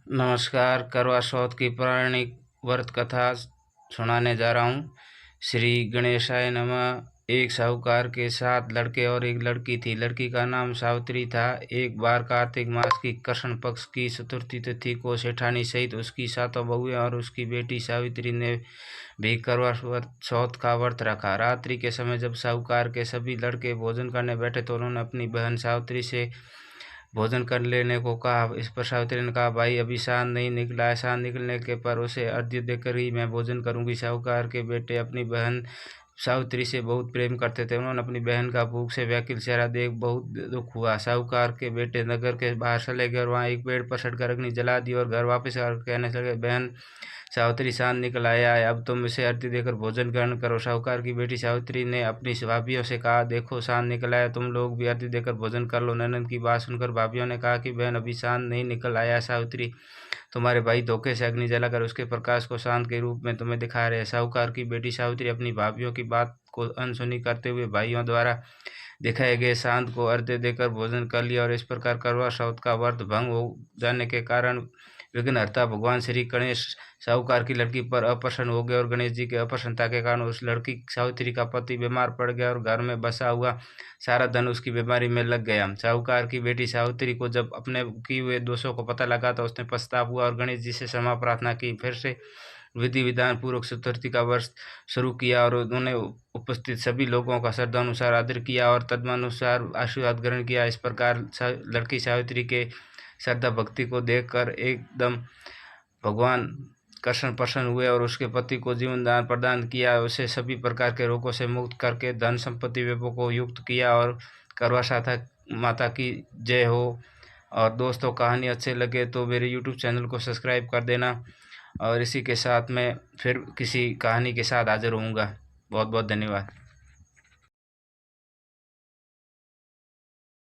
नमस्कार। करवा चौथ की पौराणिक व्रत कथा सुनाने जा रहा हूँ। श्री गणेशाय नमः। एक साहूकार के 7 लड़के और एक लड़की थी। लड़की का नाम सावित्री था। एक बार कार्तिक मास की कृष्ण पक्ष की चतुर्थी तिथि को सेठानी सहित उसकी 7 बहुएं और उसकी बेटी सावित्री ने भी करवा चौथ का व्रत रखा। रात्रि के समय जब साहूकार के सभी लड़के भोजन करने बैठे तो उन्होंने अपनी बहन सावित्री से भोजन कर लेने को कहा। इस पर सावित्री ने कहा, भाई अभी चाँद नहीं निकला है, चाँद निकलने के पर उसे अर्घ्य देकर ही मैं भोजन करूंगी। साहूकार के बेटे अपनी बहन सावित्री से बहुत प्रेम करते थे। उन्होंने अपनी बहन का भूख से व्याकुल चेहरा देख बहुत दुख हुआ। साहूकार के बेटे नगर के बाहर चले गए और वहाँ एक पेड़ पर चढ़कर अग्नि जला दी और घर वापस आकर कहने लगे, बहन सावित्री चाँद निकल आया है, अब तुम इसे आरती देकर भोजन ग्रहण करो। साहूकार की बेटी सावित्री ने अपनी भाभियों से कहा, देखो चाँद निकल आया, तुम लोग भी आरती देकर भोजन कर लो। ननद की बात सुनकर भाभियों ने कहा कि बहन अभी चाँद नहीं निकल आया, सावित्री तुम्हारे भाई धोखे से अग्नि जलाकर उसके प्रकाश को चाँद के रूप में तुम्हें दिखा रहे हैं। साहूकार की बेटी सावित्री अपनी भाभियों की बात को अनसुनी करते हुए भाइयों द्वारा दिखाए गए चाँद को अर्घ्य देकर भोजन कर लिया और इस प्रकार करवा चौथ का व्रत भंग हो जाने के कारण विघ्नहर्ता भगवान श्री गणेश साहूकार की लड़की पर अप्रसन्न हो गए और गणेश जी की अप्रसन्नता के कारण उस लड़की सावित्री का पति बीमार पड़ गया और घर में बसा हुआ सारा धन उसकी बीमारी में लग गया। साहूकार की बेटी सावित्री को जब अपने किए हुए दोषों को पता लगा तो उसने पछतावा हुआ और गणेश जी से क्षमा प्रार्थना की। फिर से विधि विधान पूर्वक चतुर्थी का वर्ष शुरू किया और उन्होंने उपस्थित सभी लोगों का श्रद्धानुसार आदर किया और तदनुसार आशीर्वाद ग्रहण किया। इस प्रकार लड़की सावित्री के श्रद्धा भक्ति को देखकर एकदम भगवान कृष्ण प्रसन्न हुए और उसके पति को जीवन दान प्रदान किया। उसे सभी प्रकार के रोगों से मुक्त करके धन संपत्ति विभव को युक्त किया। और करवा चौथ माता की जय हो। और दोस्तों, कहानी अच्छे लगे तो मेरे YouTube चैनल को सब्सक्राइब कर देना और इसी के साथ मैं फिर किसी कहानी के साथ हाजिर होऊंगा। बहुत बहुत धन्यवाद।